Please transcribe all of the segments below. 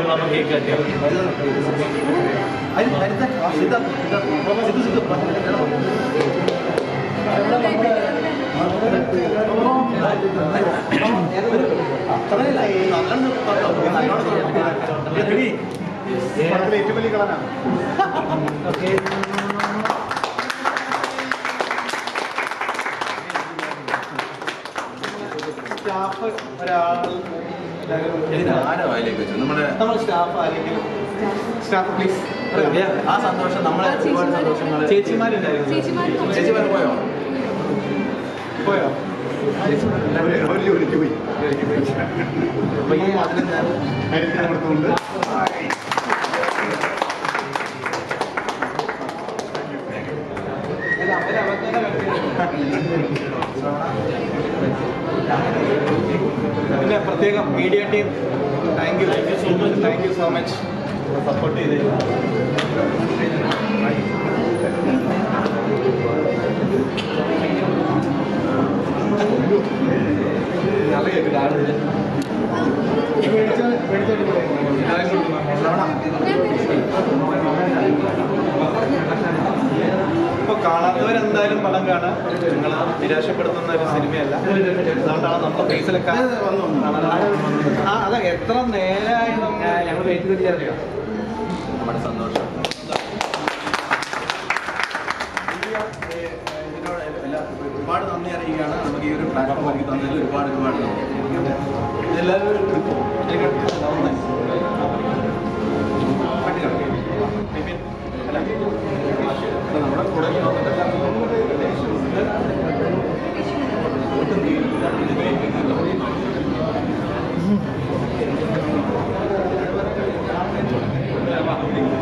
നമ്മൾ കേക്ക് കട്ടിയാണ്. ഏറ്റവും വലിയ കളനാണ്. സ്റ്റാഫ് ഒരാൾ നമ്മുടെ സ്റ്റാഫ് ആരെങ്കിലും സ്റ്റാഫ് പ്ലീസ്. ആ സന്തോഷം നമ്മളെ ഒരുപാട് സന്തോഷങ്ങൾ. ചേച്ചിമാരുണ്ടായിരുന്നു. ചേച്ചിമാർ പോയോ? അവർ ജോലിക്ക് പോയി. കാര്യത്തിന് കൊടുത്തുകൊണ്ട് പിന്നെ പ്രത്യേകം media team thank you so much support ചെയ്ത്. നല്ല കേൾക്കില്ല. ഇപ്പോൾ കാണാത്തവരെന്തായാലും പടം കാണാൻ നിങ്ങൾ നിരാശപ്പെടുത്തുന്ന ഒരു സിനിമയല്ല. അതുകൊണ്ടാണ് നമ്മുടെ ഫേസിലൊക്കെ അതെ എത്ര നേരമായി ഞങ്ങൾ വെയിറ്റ് ചെയ്തില്ല. നമ്മുടെ സന്തോഷം ഒരുപാട് നന്ദി അറിയുകയാണ്. നമുക്ക് ഈ ഒരു പ്ലാറ്റ്ഫോം ഒരുക്കി തന്നതിൽ ഒരുപാട് നന്ദി. ഇതെല്ലാവരും നമ്മുടെ കൂടെ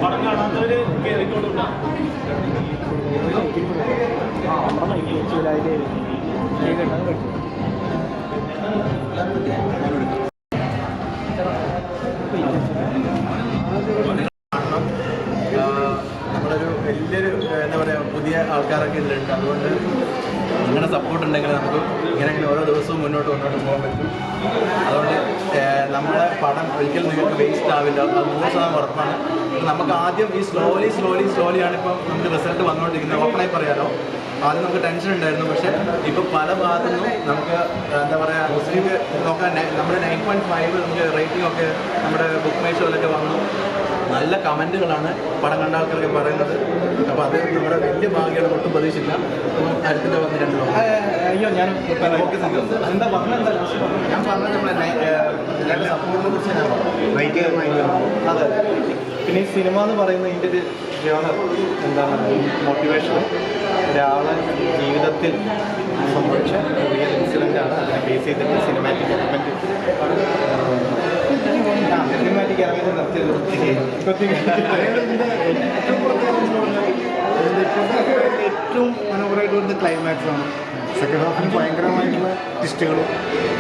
പടം കാണാത്തവര് കേറിക്കൊണ്ടുണ്ടാ നമ്മളൊരു വലിയൊരു എന്താ പറയുക പുതിയ ആൾക്കാരൊക്കെ ഇതിലുണ്ട്. അതുകൊണ്ട് നിങ്ങളുടെ സപ്പോർട്ട് ഉണ്ടെങ്കിൽ നമുക്ക് ഇങ്ങനെയെങ്കിലും ഓരോ ദിവസവും മുന്നോട്ട് പോകാൻ പറ്റും. അതുകൊണ്ട് നമ്മുടെ പടം ഒരിക്കലും നിങ്ങൾക്ക് വേസ്റ്റ് ആവില്ല. അത് 100% ഉറപ്പാണ്. നമുക്ക് ആദ്യം ഈ സ്ലോലിയാണ് ഇപ്പം നമുക്ക് റിസൾട്ട് വന്നുകൊണ്ടിരിക്കുന്നത്. ഓപ്പണായി പറയാലോ, ആദ്യം നമുക്ക് ടെൻഷൻ ഉണ്ടായിരുന്നു. പക്ഷേ ഇപ്പോൾ പല ഭാഗത്തു നിന്നും നമുക്ക് എന്താ പറയുക മുസ്ലിം നോക്കാൻ നമ്മുടെ 9.5 നമുക്ക് റേറ്റിംഗ് ഒക്കെ നമ്മുടെ ബുക്ക് മൈ ഷോയിലൊക്കെ വന്നു. നല്ല കമൻറ്റുകളാണ് പടം കണ്ട ആൾക്കാരൊക്കെ പറയുന്നത്. അപ്പോൾ അത് നമ്മുടെ വലിയ ഭാഗ്യമാണ്. ഒട്ടും പ്രതീക്ഷിച്ചില്ല. കാര്യത്തിൻ്റെ വന്നിട്ടുണ്ടല്ലോ. അയ്യോ ഞാൻ എന്താ പറഞ്ഞത്? ഞാൻ പറഞ്ഞത് നമ്മളെ എല്ലാവരുടെ സപ്പോർട്ടിനെ കുറിച്ച് അതെ. പിന്നെ ഈ സിനിമ എന്ന് പറയുന്നത് ഇതിൻ്റെ ഒരു ജോണർ എന്താണ് മോട്ടിവേഷൻ. ഒരാളെ ജീവിതത്തിൽ സംഭവിച്ച റിയൽ ഇൻസിഡൻ്റാണ്. അതിനെ ബേസ് ചെയ്തിട്ട് സിനിമാറ്റിക് എലമെൻറ്റ് ഏറ്റവും മനോഹരമായിട്ട് വരുന്ന ക്ലൈമാക്സ് ആണ്. സെക്കൻഡ് ഹാഫിന് ഭയങ്കരമായിട്ടുള്ള ട്വിസ്റ്റുകളും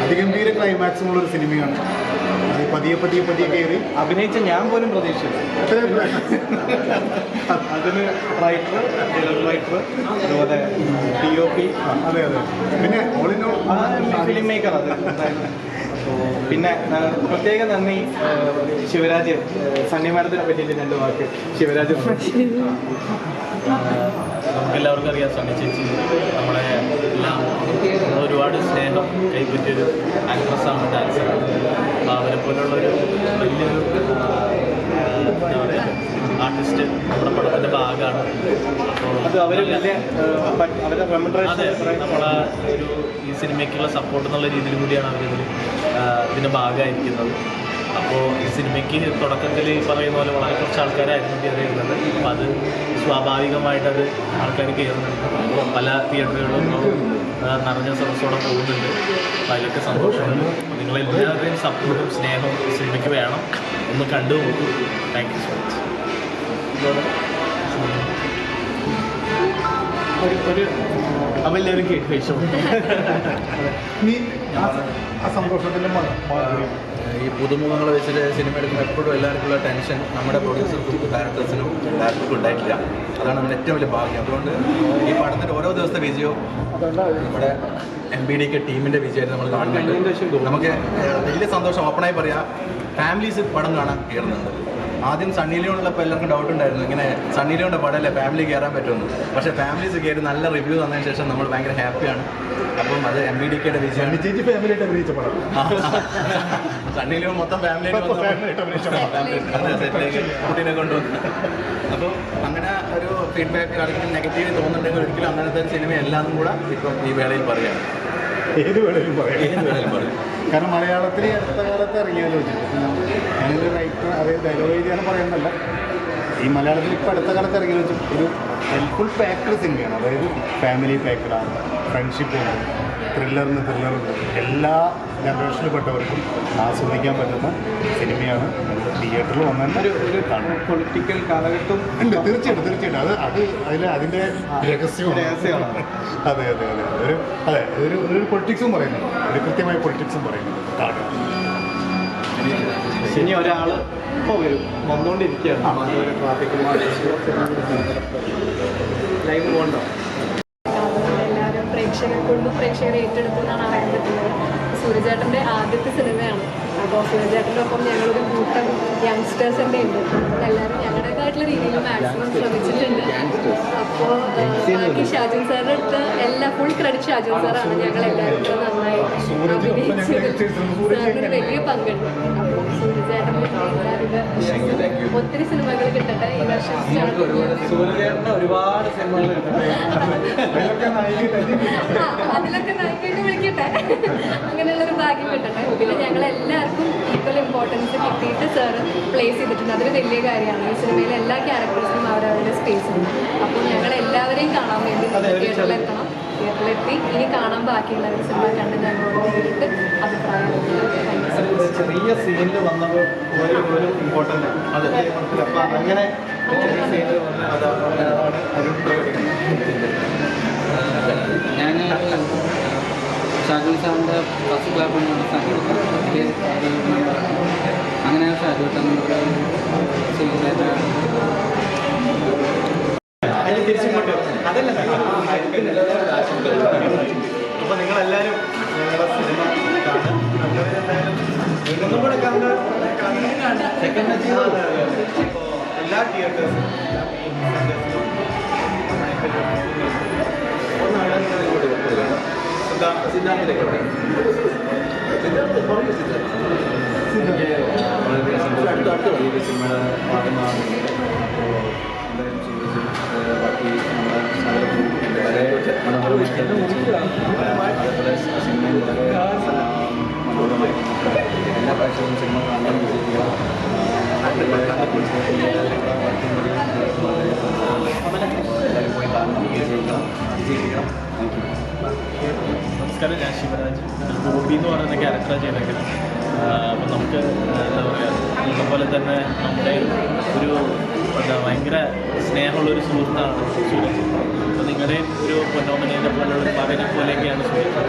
അതിഗംഭീര ക്ലൈമാക്സും ഉള്ളൊരു സിനിമയാണ്. അത് പതിയെ കയറി അഭിനയിച്ച ഞാൻ പോലും പ്രതീക്ഷിച്ചു. അതിന് റൈറ്റർ അതുപോലെ DOP അതെ പിന്നെ all in all film maker അത്. പിന്നെ പ്രത്യേക നന്ദി ശിവരാജ്. സണ്ണിമാരത്തിനെ പറ്റിയിട്ട് 2 വാക്ക്. ശിവരാജ് നമുക്കെല്ലാവർക്കും അറിയാം സണ്ണി ചേച്ചി നമ്മളെ എല്ലാം ഒരുപാട് സ്നേഹം കൈപ്പറ്റിയൊരു ആക്ട്രസ്സാണ്, ഡാൻസറാണ്. അപ്പോൾ അവരെ പോലുള്ളൊരു വലിയൊരു എന്താ പറയുക ആർട്ടിസ്റ്റ് നമ്മുടെ പടത്തിൻ്റെ ഭാഗമാണ്. അപ്പോൾ അവർ നമ്മളെ ഒരു ഈ സിനിമയ്ക്കുള്ള സപ്പോർട്ട് എന്നുള്ള രീതിയിൽ കൂടിയാണ് ഇതിൻ്റെ ഭാഗമായിരിക്കുന്നത്. അപ്പോൾ ഈ സിനിമയ്ക്ക് തുടക്കത്തിൽ ഈ പറയുന്ന പോലെ വളരെ കുറച്ച് ആൾക്കാരായിരുന്നു കയറിയിരുന്നത്. അപ്പോൾ അത് സ്വാഭാവികമായിട്ടത് ആൾക്കാർ കയറുന്നുണ്ട്. പല തിയേറ്ററുകളും നിറഞ്ഞ സദസ്സോടെ പോകുന്നുണ്ട്. അപ്പോൾ അതിലൊക്കെ സന്തോഷമുണ്ട്. നിങ്ങളെല്ലാവരുടെയും സപ്പോർട്ടും സ്നേഹവും ഈ സിനിമയ്ക്ക് വേണം. ഒന്ന് കണ്ടു നോക്കൂ. Thank you so much. അവരെല്ലാവരും കേക്ക് കഴിച്ചു. ആ സന്തോഷത്തിൻ്റെ ഈ പുതുമുഖങ്ങളെ വെച്ചിട്ട് സിനിമ എടുക്കുമ്പോൾ എപ്പോഴും എല്ലാവർക്കുള്ള ടെൻഷൻ നമ്മുടെ പ്രൊഡ്യൂസർക്കും ഡയറക്ടേഴ്സിനും ഉണ്ടായിട്ടില്ല. അതാണ് നമ്മുടെ ഏറ്റവും വലിയ ഭാഗ്യം. അതുകൊണ്ട് ഈ പടത്തിൻ്റെ ഓരോ ദിവസത്തെ വിജയവും നമ്മുടെ MBDK ടീമിൻ്റെ വിജയമായിട്ട് നമ്മൾ കാണുന്നുണ്ട്. നമുക്ക് വലിയ സന്തോഷം. ഓപ്പണായി പറയാം, ഫാമിലീസ് പടം കാണാൻ കയറുന്നുണ്ട്. ആദ്യം സണ്ണി ലിയോണുള്ളപ്പോൾ എല്ലാവർക്കും ഡൗട്ട് ഉണ്ടായിരുന്നു, ഇങ്ങനെ സണ്ണി ലിയോണിൻ്റെ പടമല്ലേ ഫാമിലി കയറാൻ പറ്റുമെന്ന്. പക്ഷേ ഫാമിലീസ് കയറി നല്ല റിവ്യൂ തന്നതിന് ശേഷം നമ്മൾ ഭയങ്കര ഹാപ്പിയാണ്. അപ്പം അത് MBDKയുടെ വിജയമാണ്. ഫാമിലിയായിട്ട് അഭിനയിച്ച പടം. സണ്ണി ലിയോൺ മൊത്തം ഫാമിലിയായിട്ട് സെറ്റിലേക്ക് കുട്ടീനെ കൊണ്ടുവന്നു. അപ്പോൾ അങ്ങനെ ഒരു ഫീഡ്ബാക്ക് ആർക്കും നെഗറ്റീവ് തോന്നുന്നുണ്ടെങ്കിൽ ഒരിക്കലും അങ്ങനത്തെ സിനിമ എല്ലാതും കൂടെ ഇപ്പം ഈ വേളയിൽ പറയുകയാണ്. ഏത് വേളയിലും പറയാം. ഏത് വേളയിൽ പറയും. കാരണം മലയാളത്തിൽ അടുത്ത കാലത്ത് ഇറങ്ങിയാലോ ഞാനൊരു റൈറ്റർ, അതായത് ഡയലോഗ് എഴുതിയാണ് പറയുന്നതല്ല, ഈ മലയാളത്തിൽ ഇപ്പോൾ അടുത്ത കാലത്ത് ഇറങ്ങിയെന്ന് വെച്ചാൽ ഒരു ഹെൽപ്ഫുൾ പാക്ഡ് സിനിമയാണ്. അതായത് ഫാമിലി പാക്ഡാണ്, ഫ്രണ്ട്ഷിപ്പ് ഉണ്ട്, ത്രില്ലറുണ്ട്, എല്ലാ ജനറേഷനിൽപ്പെട്ടവർക്കും ആസ്വദിക്കാൻ പറ്റുന്ന സിനിമയാണ്. തിയേറ്ററിൽ വന്നാൽ ഒരു പൊളിറ്റിക്കൽ കാലഘട്ടം ഉണ്ട്. തീർച്ചയായിട്ടും അതിൻ്റെ രഹസ്യമാണ്. അതെ ഒരു പൊളിറ്റിക്സും പറയുന്നുണ്ട്, ഒരു കൃത്യമായ പൊളിറ്റിക്സും പറയുന്നുണ്ട്. ഇനി ഒരാൾ ഇപ്പോൾ വരും, വന്നുകൊണ്ടിരിക്കുകയാണ്. ലൈവ് പോകണ്ടോ? എല്ലാവരും പ്രേക്ഷകരെ ഏറ്റെടുത്തു എന്നാണ് അറിയാൻ പറ്റുന്നത്. സൂര്യചേട്ടൻ്റെ ആദ്യത്തെ സിനിമയാണ്. അപ്പോൾ സൂര്യചേട്ടൻ്റെ ഒപ്പം ഞങ്ങളൊരു കൂട്ടം യങ്സ്റ്റേഴ്സിൻ്റെ ഉണ്ട്. എല്ലാവരും ഞങ്ങളുടേതായിട്ടുള്ള രീതിയിൽ മാക്സിമം ശ്രമിച്ചിട്ടുണ്ട്. അപ്പോൾ ബാക്കി ഷാജൻ സാറിൻ്റെ അടുത്ത് എല്ലാ ഫുൾ ക്രെഡിറ്റ് ഷാജൻ സാറാണ്. ഞങ്ങളെല്ലാവരും കൂടെ നന്നായി അഭിനയിച്ചത്. സാറിനൊരു വലിയ പങ്കുണ്ട്. അപ്പോൾ സൂര്യചേട്ടൻ്റെ എല്ലാവിധ ഒത്തിരി സിനിമകൾ കിട്ടട്ടെ ഈ വർഷം. ഒരുപാട് സിനിമകൾ അതിലൊക്കെ നായികനെ വിളിക്കട്ടെ, അങ്ങനെയുള്ളൊരു ഭാഗ്യം കിട്ടട്ടെ. പിന്നെ ഞങ്ങളെല്ലാവർക്കും ഈക്വൽ ഇമ്പോർട്ടൻസ് കിട്ടിയിട്ട് സാറ് പ്ലേസ് ചെയ്തിട്ടുണ്ട്. അതൊരു വലിയ കാര്യമാണ്. ഈ സിനിമയിലെ എല്ലാ ക്യാരക്ടേഴ്സിനും അവരവരുടെ സ്പേസ് ഉണ്ട്. അപ്പോൾ ഞങ്ങളെല്ലാവരെയും കാണാൻ വേണ്ടി തിയേറ്ററിലെത്തണം. തിയേറ്ററിലെത്തി ഇനി കാണാൻ ബാക്കിയുള്ളവർ സിനിമ കണ്ട് ഞങ്ങളോട് നേരിട്ട് അഭിപ്രായം. ചെറിയ സീനിൽ വന്നത് ഒരു ഇമ്പോർട്ടൻ്റ് അത്. അപ്പം അങ്ങനെ സീനിൽ ഞാൻ ഷാജുൽ സാറിൻ്റെ ഫസ്റ്റ് ക്ലാബ് അങ്ങനെ ഷാജുട്ടൻ തിരിച്ചിങ്ങോട്ട് അതല്ല. അപ്പോൾ നിങ്ങളെല്ലാവരും ഞങ്ങളുടെ സിനിമ കാണും. ഒന്നും കൂടെ കണ്ട് എല്ലാ തിയേറ്റേഴ്സും സിനിമയുടെ ഭാഗമാണ്. ബാക്കി നമ്മുടെ വളരെ സിനിമയിൽ മനോഹരമായി എല്ലാ പ്രേക്ഷകരും സിനിമ കാണാൻ വിജയിക്കുക. എല്ലാവരും പോയി കാണണം, വിജയിക്കണം. നമസ്കാരം, ഞാൻ ശിവരാജ്. ഗോപി എന്ന് പറയുന്ന ക്യാരക്ടറാണ് ചെയ്തേക്കുന്നത്. അപ്പം നമുക്ക് എന്താ പറയുക, അതുപോലെ തന്നെ നമ്മുടെ ഭയങ്കര സ്നേഹമുള്ളൊരു സുഹൃത്താണ് സൂരജ്. അപ്പോൾ നിങ്ങളുടെയും ഒരു പൊന്നോമനേനെ പോലുള്ള മകനെ പോലെയൊക്കെയാണ് സൂരജ്.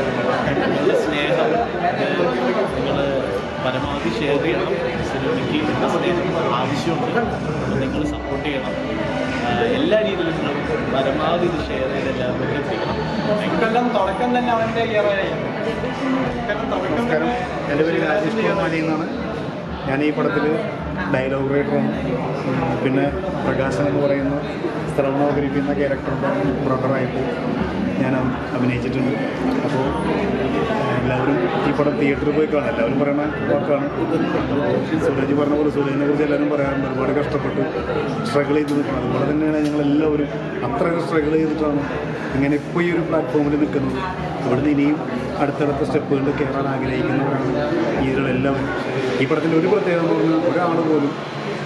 നിങ്ങളുടെ സ്നേഹം നിങ്ങൾ പരമാവധി ഷെയർ ചെയ്യണം. സിനിമയ്ക്ക് നിങ്ങളുടെ സ്നേഹം ആവശ്യമുണ്ട്. അപ്പോൾ നിങ്ങൾ സപ്പോർട്ട് ചെയ്യണം. എല്ലാ രീതിയിലും നിങ്ങൾ പരമാവധി ഇത് ഷെയർ ചെയ്ത് എല്ലാവരും എത്തിക്കണം. എനിക്കെല്ലാം തുടക്കം തന്നെ അവൻ്റെ ഇയറായി. നമസ്കാരം, എൻ്റെ പേര് രാജേഷ് കുമാരി എന്നാണ്. ഞാൻ ഈ പടത്തിൽ ഡയലോഗ് റൈറ്ററാണ്. പിന്നെ പ്രകാശൻ എന്ന് പറയുന്ന ശ്രവണോപരിക്കുന്ന ക്യാരക്ടറിൻ്റെ ബ്രദറായിട്ട് ഞാൻ അഭിനയിച്ചിട്ടുണ്ട്. അപ്പോൾ എല്ലാവരും ഈ പടം തിയേറ്ററിൽ പോയി കാണാം. എല്ലാവരും പറയുന്ന വാക്കാണ്. സുരജ് പറഞ്ഞ പോലെ സുരജിനെ കുറിച്ച് എല്ലാവരും പറയാറുണ്ട്. ഒരുപാട് കഷ്ടപ്പെട്ട് സ്ട്രഗിൾ ചെയ്ത് നിൽക്കണം. അതുപോലെ തന്നെയാണ് ഞങ്ങളെല്ലാവരും അത്രയും സ്ട്രഗിൾ ചെയ്തിട്ടാണ് ഇങ്ങനെ ഇപ്പോൾ ഈ ഒരു പ്ലാറ്റ്ഫോമിൽ നിൽക്കുന്നത്. ഇവിടുന്ന് ഇനിയും അടുത്തടുത്ത സ്റ്റെപ്പുകളിൽ കയറാൻ ആഗ്രഹിക്കുന്നവരാണ് ഇതിലെല്ലാവരും. ഈ പടത്തിൻ്റെ ഒരു പ്രത്യേകത എന്ന് പറഞ്ഞാൽ ഒരാൾ പോലും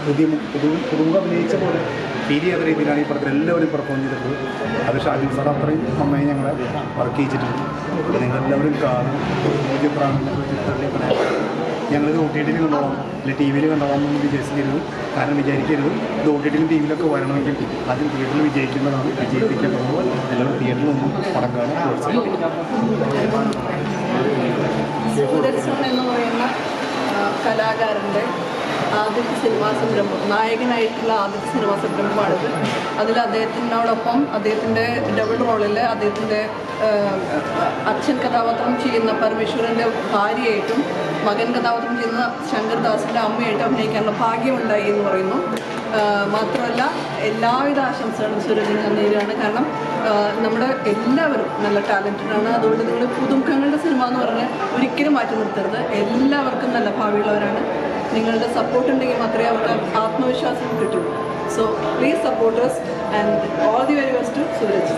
പുതുമുഖ അഭിനയിച്ച പോലെ ഫീൽ ചെയ്യാത്ത രീതിയിലാണ് ഈ പടത്തിൽ എല്ലാവരും പെർഫോം ചെയ്തിട്ടുള്ളത്. അത് ഷാജുൽ സാർ അത്രയും നന്നായി ഞങ്ങളെ വർക്ക് ചെയ്യിച്ചിട്ടുണ്ട്. അപ്പോൾ നിങ്ങളെല്ലാവരും കാണും. ഞങ്ങളിത് OTT-യിൽ കണ്ടോളാം, അല്ലെങ്കിൽ TV-യിൽ കണ്ടോളാം എന്നൊന്നും വിചാരിക്കരുത്. കാരണം വിചാരിക്കരുത് ഇത് OTT-ലും TV-യിലൊക്കെ വരണമെങ്കിൽ ആദ്യം തിയേറ്ററിൽ വിജയിക്കേണ്ടതാണ്. വിജയിപ്പിക്കേണ്ടതാണ്. എല്ലാവരും തിയേറ്ററിൽ നിന്നും പടം കാണാൻ പ്രോത്സാഹിപ്പിക്കും. സൂരജ് എന്ന് പറയുന്ന കലാകാരൻ്റെ ആദ്യത്തെ സിനിമാ സംരംഭം, നായകനായിട്ടുള്ള ആദ്യത്തെ സിനിമാ സംരംഭമാണിത്. അതിൽ അദ്ദേഹത്തിനോടൊപ്പം അദ്ദേഹത്തിൻ്റെ ഡബിൾ റോളിൽ അദ്ദേഹത്തിൻ്റെ അച്ഛൻ കഥാപാത്രം ചെയ്യുന്ന പരമേശ്വരൻ്റെ ഭാര്യയായിട്ടും മകൻ കഥാപാത്രം ചെയ്യുന്ന ശങ്കർദാസിൻ്റെ അമ്മയായിട്ട് അഭിനയിക്കാനുള്ള ഭാഗ്യമുണ്ടായി എന്ന് പറയുന്നു. മാത്രമല്ല എല്ലാവിധ ആശംസകളും സൂരജിന് ഞാൻ നേരുകയാണ്. കാരണം നമ്മുടെ എല്ലാവരും നല്ല ടാലൻറ്റഡാണ്. അതുകൊണ്ട് നിങ്ങൾ പുതുമുഖങ്ങളുടെ സിനിമ എന്ന് പറഞ്ഞാൽ ഒരിക്കലും മാറ്റി നിർത്തരുത്. എല്ലാവർക്കും നല്ല ഭാവിയുള്ളവരാണ്. നിങ്ങളുടെ സപ്പോർട്ട് ഉണ്ടെങ്കിൽ മാത്രമേ അവർക്ക് ആത്മവിശ്വാസം കിട്ടുള്ളൂ. So please support us and all the very best to Sooraj.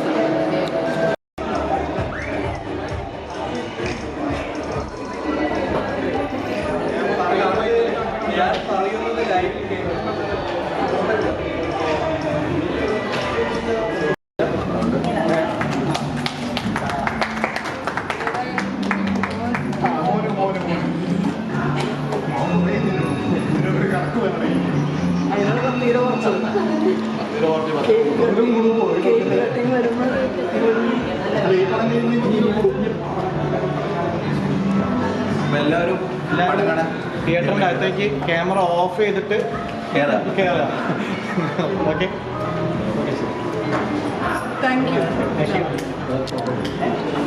എല്ലാവരും പടം കാണാൻ തിയേറ്ററിൻ്റെ അകത്തേക്ക് ക്യാമറ ഓഫ് ചെയ്തിട്ട് കയറാം. Okay thank you. Thank U.